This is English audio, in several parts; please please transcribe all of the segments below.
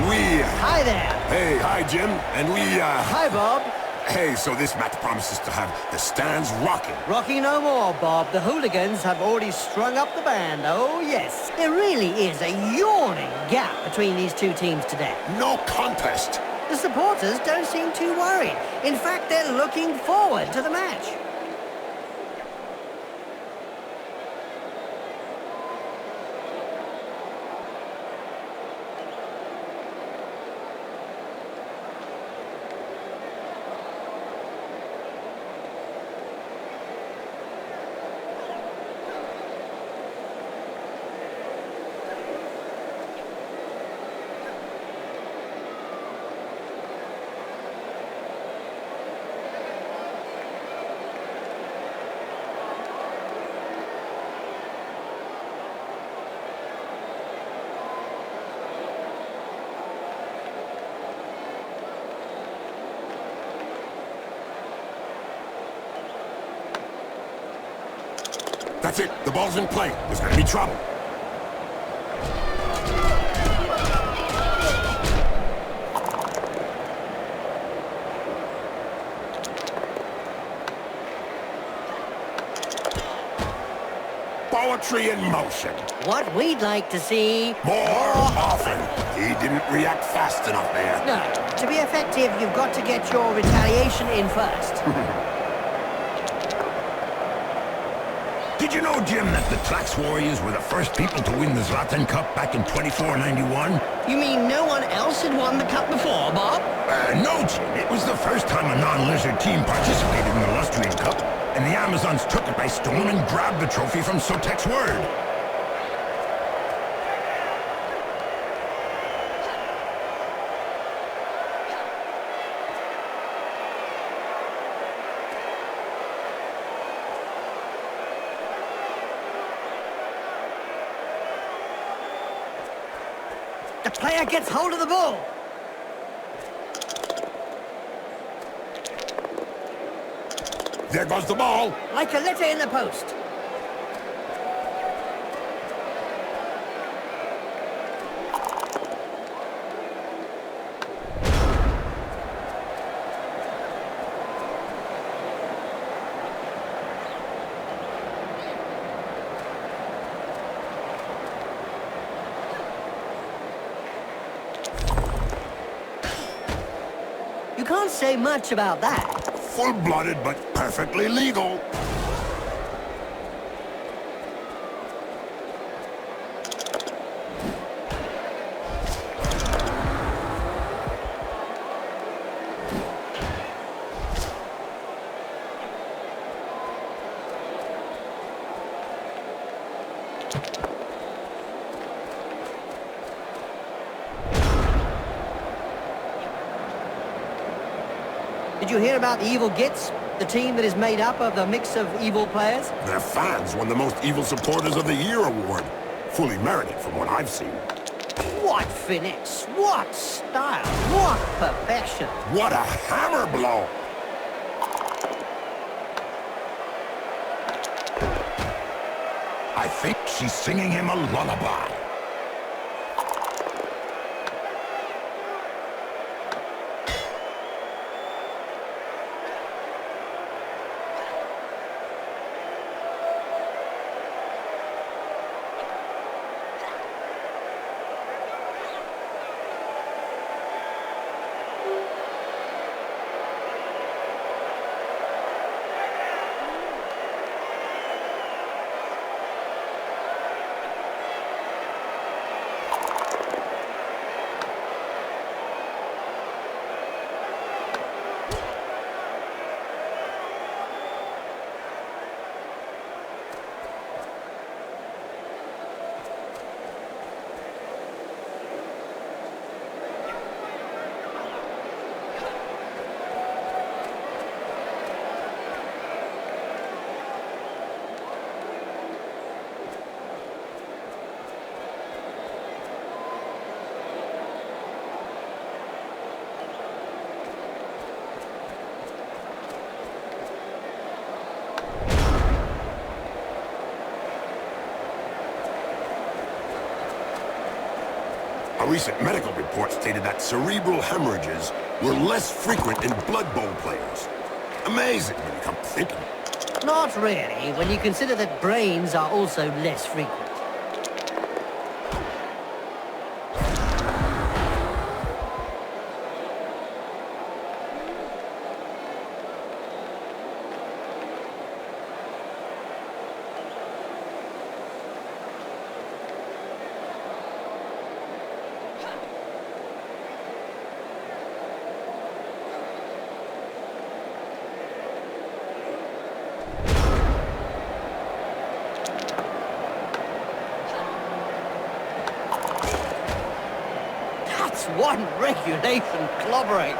And we... Hi there. Hey, hi, Jim. And we, Hi, Bob. Hey, so this match promises to have the stands rocking. Rocking no more, Bob. The hooligans have already strung up the band. Oh, yes. There really is a yawning gap between these two teams today. No contest. The supporters don't seem too worried. In fact, they're looking forward to the match. That's it. The ball's in play. There's gonna be trouble. Poetry in motion. What we'd like to see... More often. He didn't react fast enough there. No. To be effective, you've got to get your retaliation in first. Did you know, Jim, that the Tlax Warriors were the first people to win the Zlatan Cup back in 2491? You mean no one else had won the cup before, Bob? No, Jim. It was the first time a non-lizard team participated in the Lustrian Cup, and the Amazons took it by storm and grabbed the trophy from Sotek's word. The player gets hold of the ball. There goes the ball. Like a letter in the post. You can't say much about that. Full-blooded, but perfectly legal. Did you hear about the Evil Gits? The team that is made up of the mix of evil players? Their fans won the Most Evil Supporters of the Year award. Fully merited from what I've seen. What finesse! What style! What perfection! What a hammer blow! I think she's singing him a lullaby. A recent medical report stated that cerebral hemorrhages were less frequent in Blood Bowl players. Amazing when you come to think of it. Not really, when you consider that brains are also less frequent. One regulation clobbering.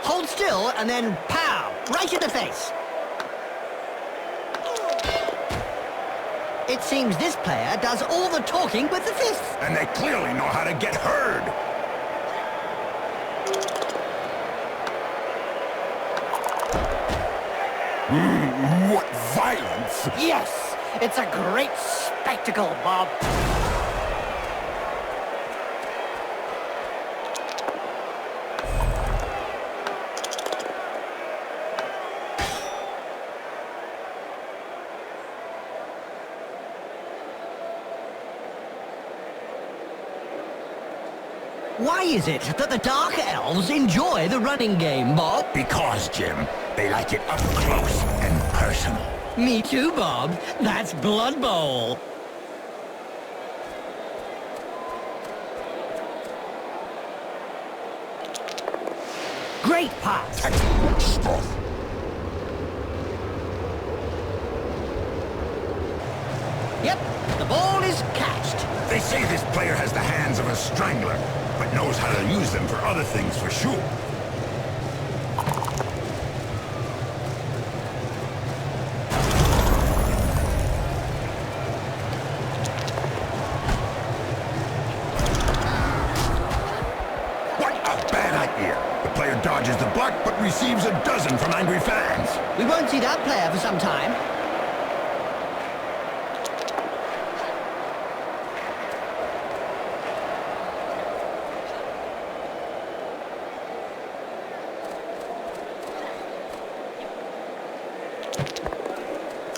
Hold still and then pow! Right in the face. It seems this player does all the talking with the fists. And they clearly know how to get heard. What violence! Yes, it's a great spectacle, Bob. Why is it that the Dark Elves enjoy the running game, Bob? Because, Jim, they like it up close and personal. Me too, Bob. That's Blood Bowl. Great pass. Excellent stuff. Yep, the ball is catched. They say this player has the hands of a strangler, but knows how to use them for other things for sure. What a bad idea. The player dodges the block, but receives a dozen from angry fans. We won't see that player for some time.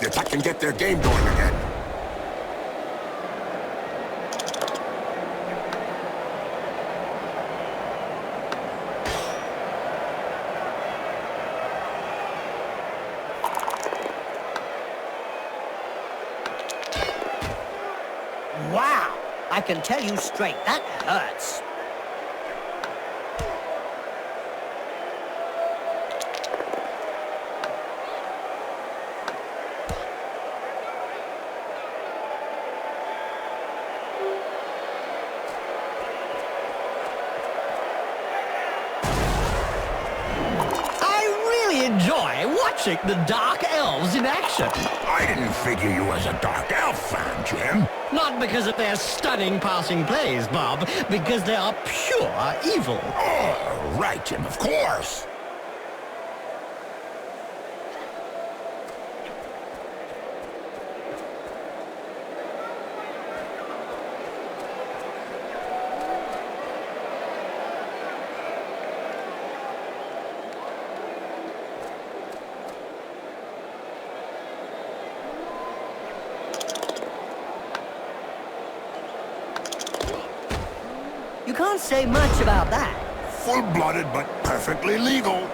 The attack can get their game going again. Wow! I can tell you straight, that hurts. Enjoy watching the Dark Elves in action. I didn't figure you as a Dark Elf fan, Jim. Not because of their stunning passing plays, Bob, because they are pure evil. Oh, right, Jim, of course. You can't say much about that. Full-blooded, but perfectly legal.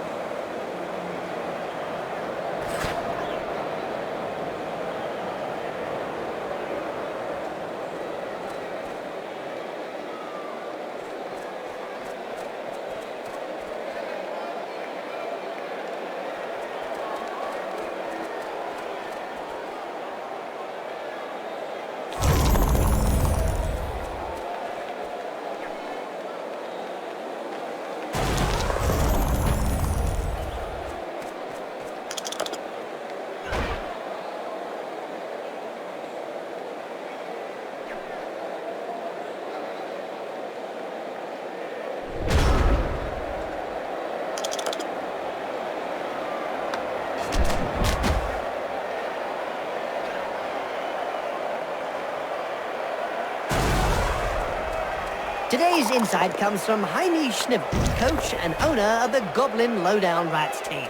Today's insight comes from Jaime Schnipp, coach and owner of the Goblin Lowdown Rats team.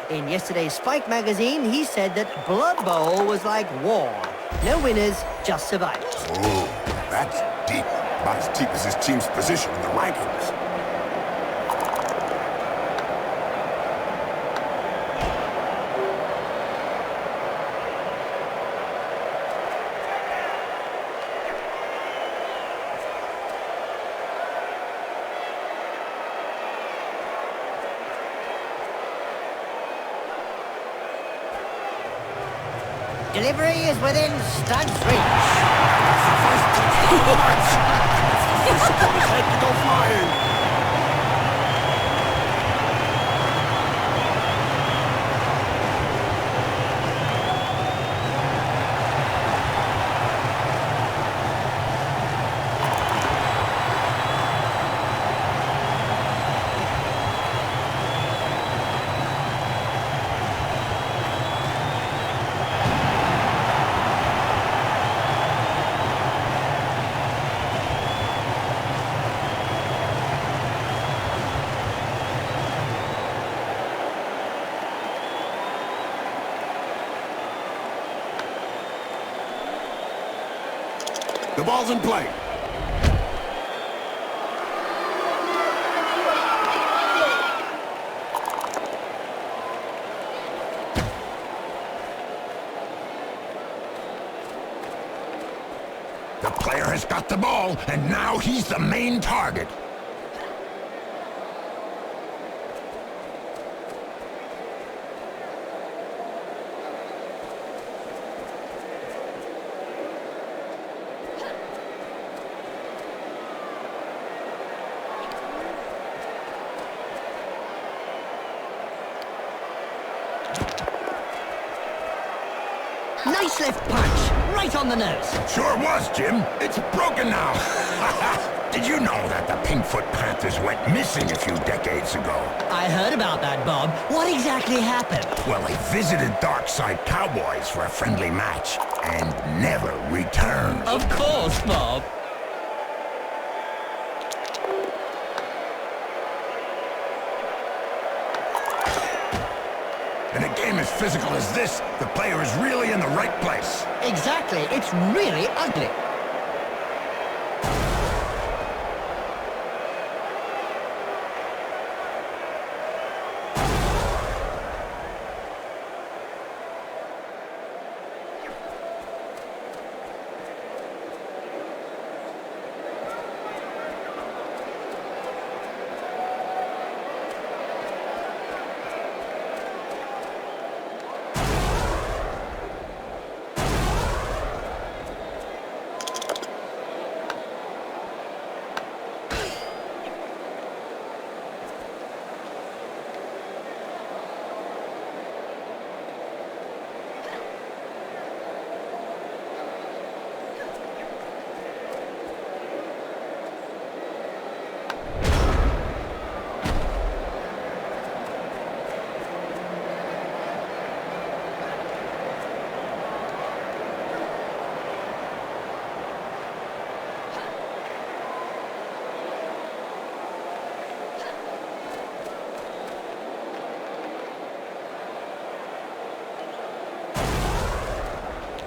In yesterday's Spike magazine, he said that Blood Bowl was like war. No winners, just survivors. Oh, that's deep. About as deep as his team's position in the rankings. Delivery is within Stud's reach. His head to go flying. The ball's in play. The player has got the ball, and now he's the main target. Nice left punch, right on the nose. Sure was, Jim. It's broken now. Did you know that the Pinkfoot Panthers went missing a few decades ago? I heard about that, Bob. What exactly happened? Well, they visited Darkside Cowboys for a friendly match and never returned. Of course, Bob. In a game as physical as this, the player is really in the right place. Exactly. It's really ugly.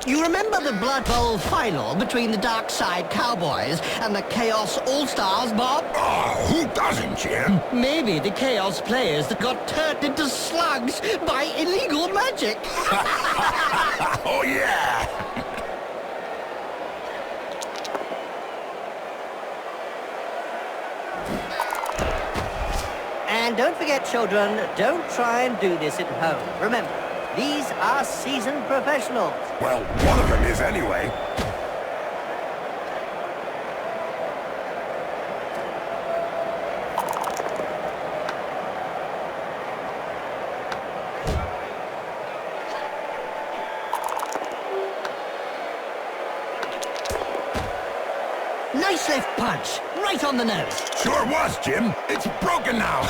You remember the Blood Bowl final between the Darkside Cowboys and the Chaos All-Stars, Bob? Oh, who doesn't, Jim? Maybe the Chaos players that got turned into slugs by illegal magic. Oh, yeah! And don't forget, children, don't try and do this at home. Remember, these are seasoned professionals. Well, one of them is anyway. Nice left punch, right on the nose. Sure was, Jim. It's broken now.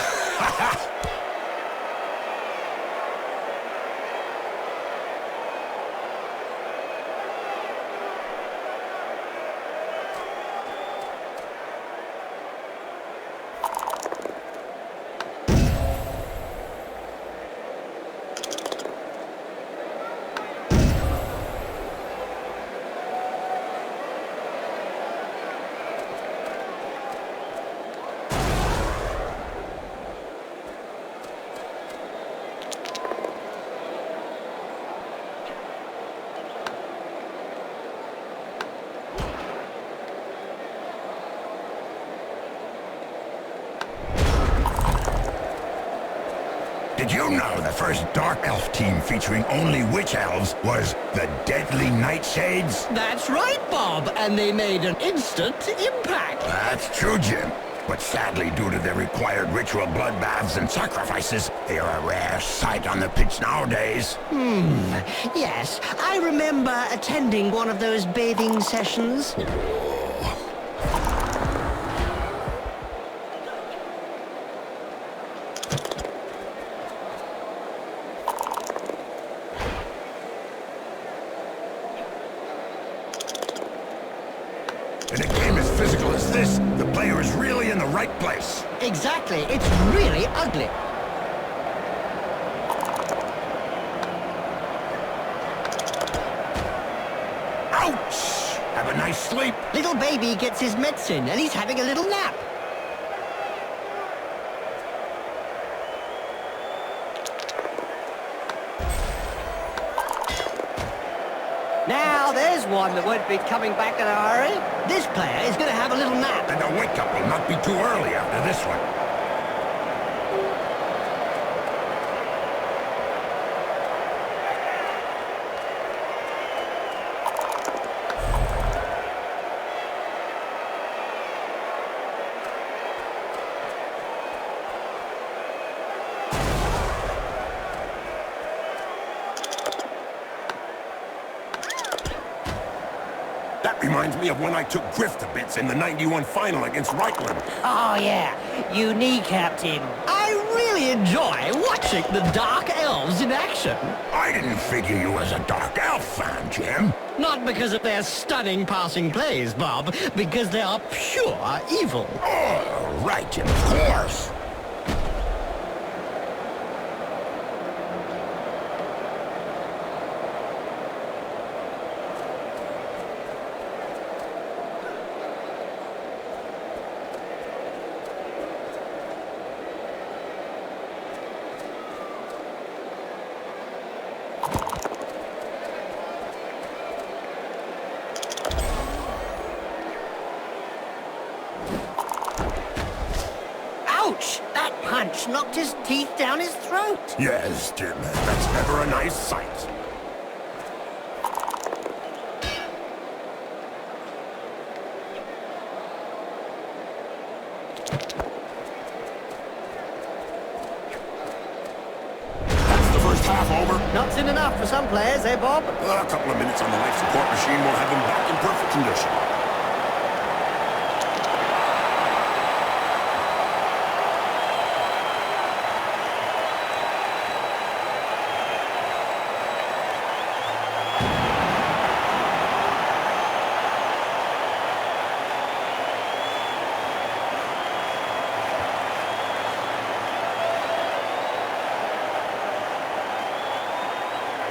Did you know the first Dark Elf team featuring only Witch Elves was the Deadly Nightshades? That's right, Bob, and they made an instant impact. That's true, Jim. But sadly, due to the required ritual bloodbaths and sacrifices, they are a rare sight on the pitch nowadays. Yes, I remember attending one of those bathing sessions. In a game as physical as this, the player is really in the right place. Exactly, it's really ugly. Ouch! Have a nice sleep. Little baby gets his medicine and he's having a little nap. Now, there's one that won't be coming back in a hurry. This player is going to have a little nap. And the wake-up will not be too early after this one. That reminds me of when I took Griff to bits in the 91 final against Reichland. Oh, yeah. You kneecapped him. I really enjoy watching the Dark Elves in action. I didn't figure you as a Dark Elf fan, Jim. Not because of their stunning passing plays, Bob, because they are pure evil. Oh, right, Jim, of course. Ouch! That punch knocked his teeth down his throat. Yes, Jim, that's never a nice sight. That's the first half over. Not soon enough for some players, eh, Bob? A couple of minutes on the life support machine will have them back in perfect condition.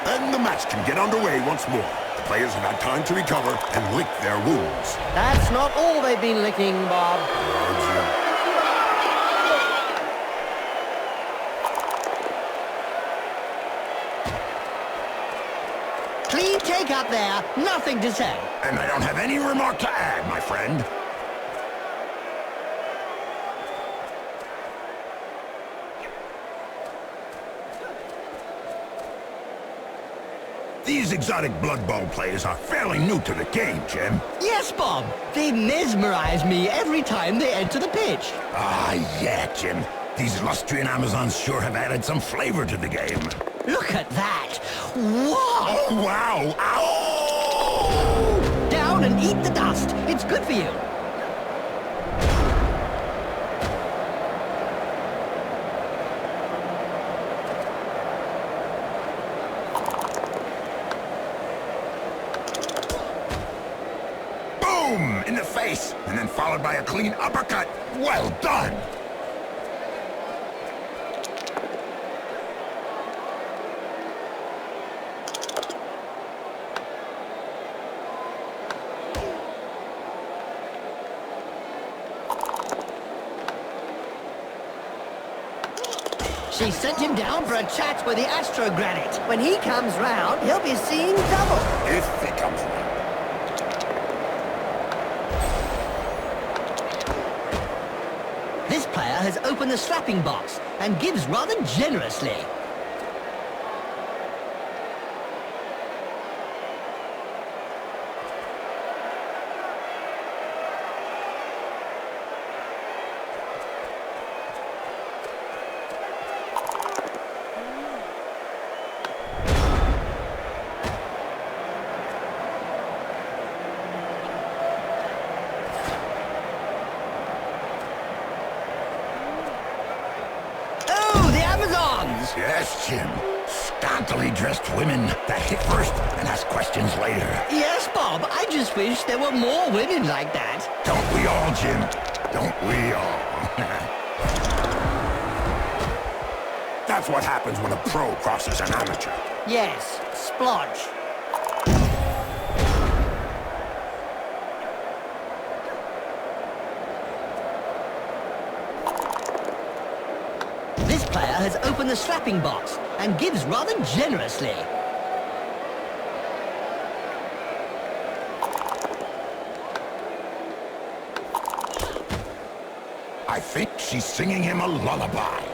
And the match can get underway once more. The players have had time to recover and lick their wounds. That's not all they've been licking, Bob. Clean take up there, nothing to say. And I don't have any remark to add, my friend. These exotic Blood Bowl players are fairly new to the game, Jim. Yes, Bob. They mesmerize me every time they enter the pitch. Ah, yeah, Jim. These Lustrian Amazons sure have added some flavor to the game. Look at that. Whoa! Oh, wow! Ow! Down and eat the dust. It's good for you. Boom! In the face, and then followed by a clean uppercut. Well done! She sent him down for a chat with the Astrogranite. When he comes round, he'll be seeing double. If he comes around. This player has opened the slapping box and gives rather generously. Yes, Jim. Scantily dressed women that hit first and ask questions later. Yes, Bob. I just wish there were more women like that. Don't we all, Jim? Don't we all? That's what happens when a pro crosses an amateur. Yes, splodge. This player has opened the slapping box and gives rather generously. I think she's singing him a lullaby.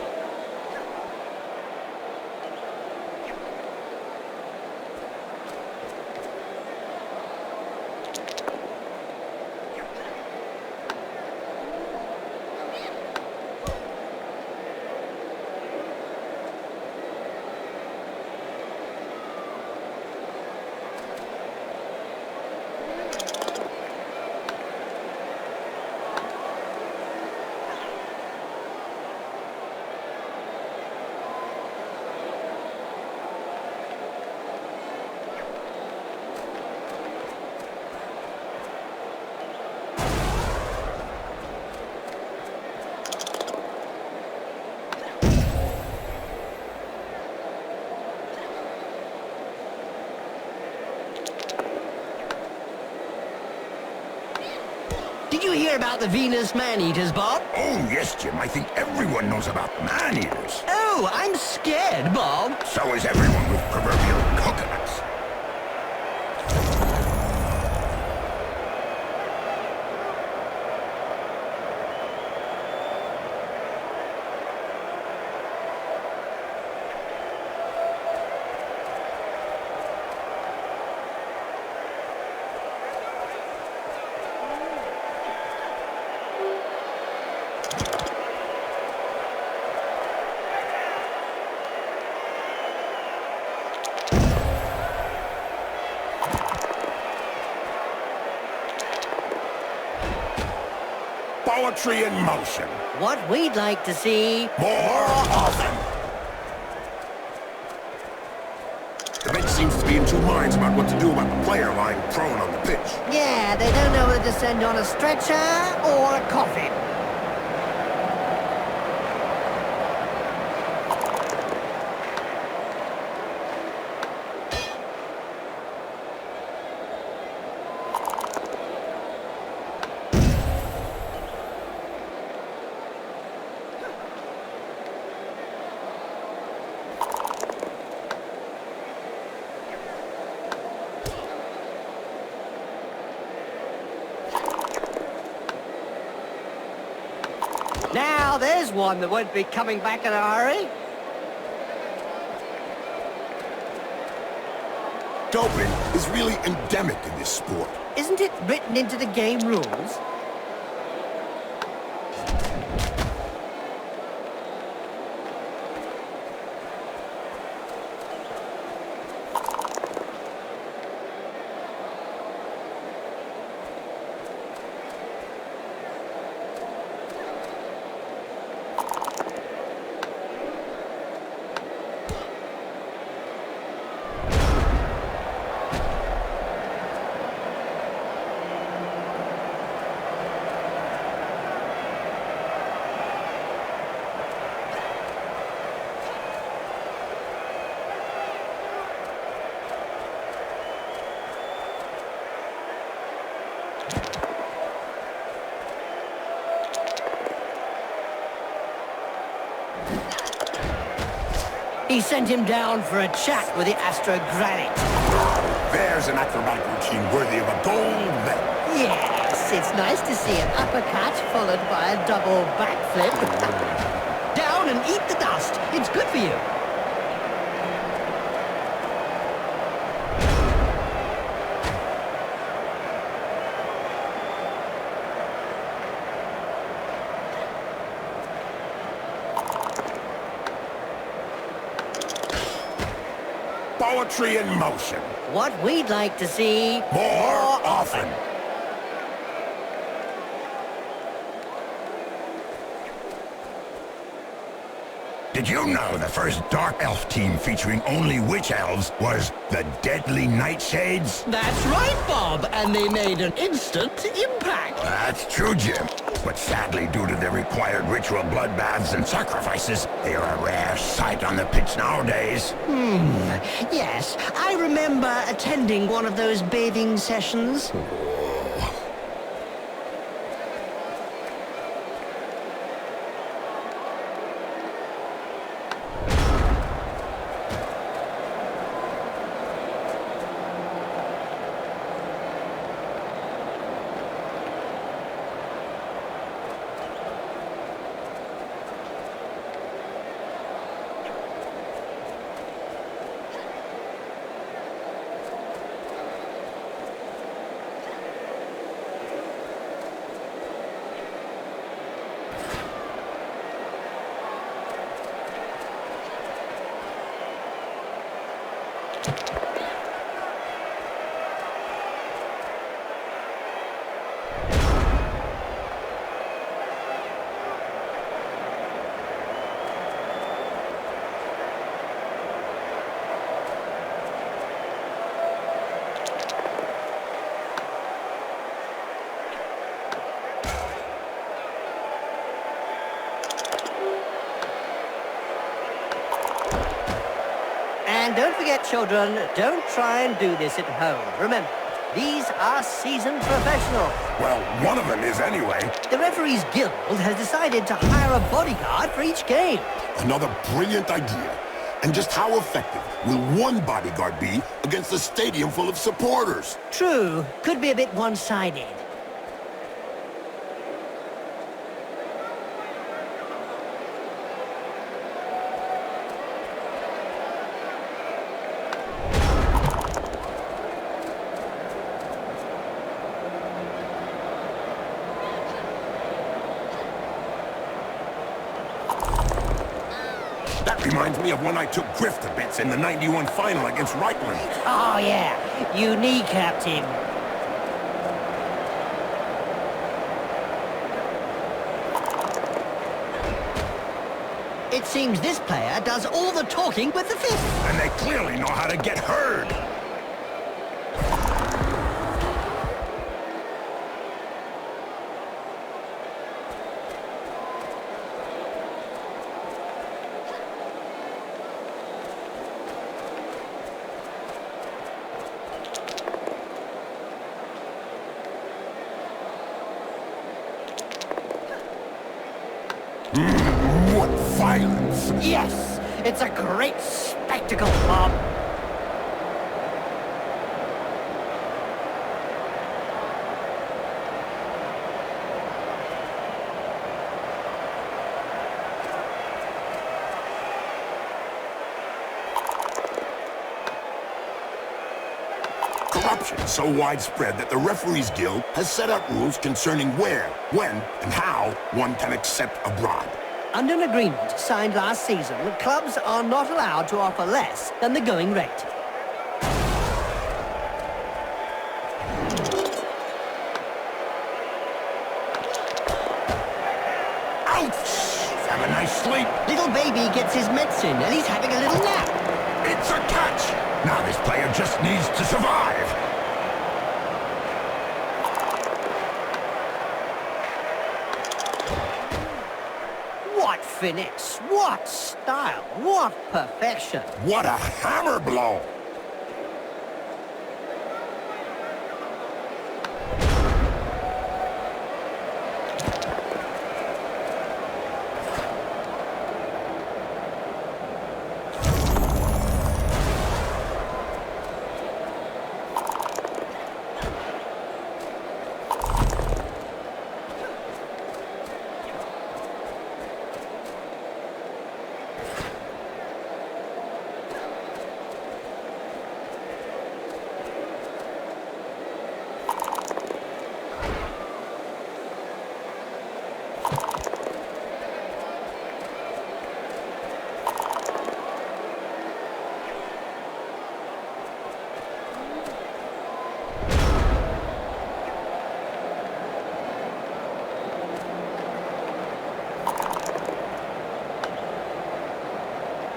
Did you hear about the Venus man-eaters, Bob? Oh, yes, Jim. I think everyone knows about man-eaters. Oh, I'm scared, Bob. So is everyone with proverbial coconuts. Poetry in motion. What we'd like to see... More often. The bench seems to be in two minds about what to do about the player lying prone on the pitch. Yeah, they don't know whether to send on a stretcher or a coffin. Now, there's one that won't be coming back in a hurry. Doping is really endemic in this sport. Isn't it written into the game rules? He sent him down for a chat with the Astrogranite. There's an acrobatic routine worthy of a gold medal. Yes, it's nice to see an uppercut followed by a double backflip. Down and eat the dust. It's good for you. Poetry in motion. What we'd like to see More often. Did you know the first Dark Elf team featuring only Witch Elves was the Deadly Nightshades? That's right, Bob, and they made an instant impact. That's true, Jim. But sadly, due to the required ritual bloodbaths and sacrifices, they are a rare sight on the pitch nowadays. Yes, I remember attending one of those bathing sessions. And don't forget, children, don't try and do this at home. Remember, these are seasoned professionals. Well, one of them is anyway. The Referees Guild has decided to hire a bodyguard for each game. Another brilliant idea. And just how effective will one bodyguard be against a stadium full of supporters? True, could be a bit one-sided. That reminds me of when I took Griff to bits in the '91 final against Reichland. Oh, yeah, you kneecapped him. It seems this player does all the talking with the fist. And they clearly know how to get heard. What violence! Yes, it's a great spectacle, Bob. Corruption is so widespread that the Referees Guild has set up rules concerning where, when, and how one can accept a bribe. Under an agreement signed last season, clubs are not allowed to offer less than the going rate. Ouch! Have a nice sleep. Little baby gets his medicine and he's having a little nap. It's a catch! Now this player just needs to survive. What finesse, what style, what perfection. What a hammer blow!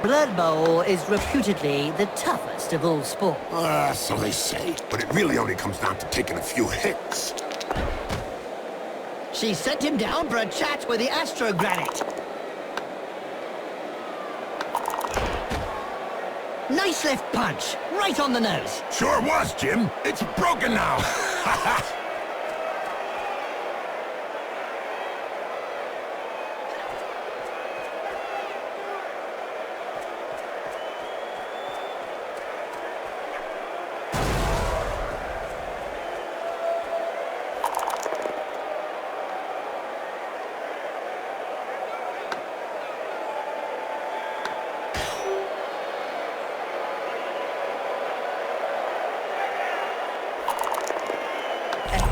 Blood Bowl is reputedly the toughest of all sports. So they say. But it really only comes down to taking a few hits. She sent him down for a chat with the Astrogranite. Nice left punch, right on the nose. Sure was, Jim. It's broken now.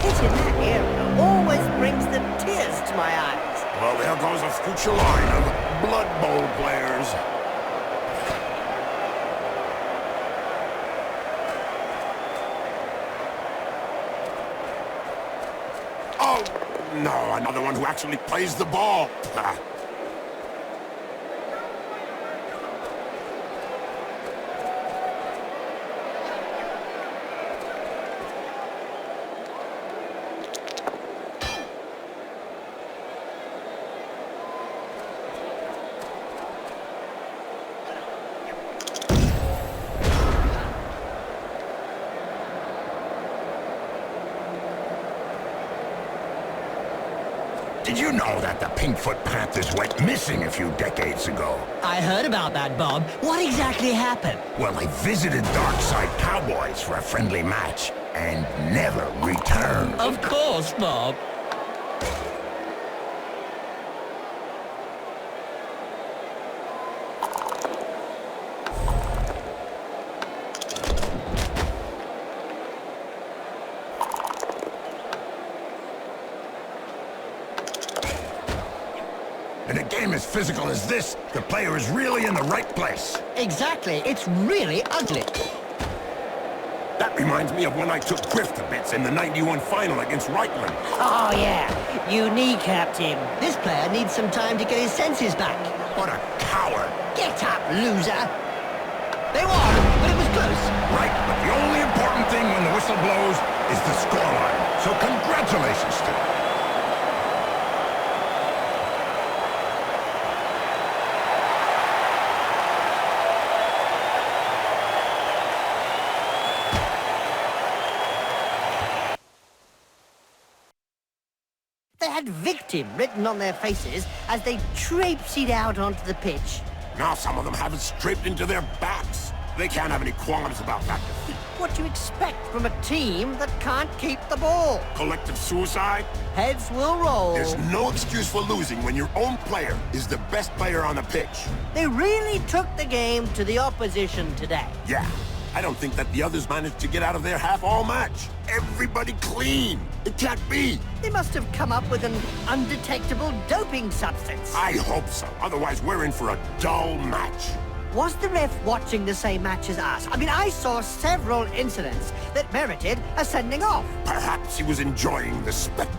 Hit in that area always brings the tears to my eyes. Well, there goes a future line of Blood Bowl players. Oh, no, another one who actually plays the ball. Did you know that the Pinkfoot Panthers went missing a few decades ago? I heard about that, Bob. What exactly happened? Well, they visited Darkside Cowboys for a friendly match and never returned. Of course, Bob. In a game as physical as this, the player is really in the right place. Exactly. It's really ugly. That reminds me of when I took Griff to bits in the '91 final against Reichland. Oh, yeah. You kneecapped him. This player needs some time to get his senses back. What a coward. Get up, loser. They won, but it was close. Right, but the only important thing when the whistle blows is the scoreline. So congratulations to them. They had victim written on their faces as they traipsed out onto the pitch. Now some of them have it scraped into their backs. They can't have any qualms about that defeat. What do you expect from a team that can't keep the ball? Collective suicide? Heads will roll. There's no excuse for losing when your own player is the best player on the pitch. They really took the game to the opposition today. Yeah, I don't think that the others managed to get out of their half all match. Everybody clean. It can't be. They must have come up with an undetectable doping substance. I hope so. Otherwise, we're in for a dull match. Was the ref watching the same match as us? I mean, I saw several incidents that merited a sending off. Perhaps he was enjoying the spectacle.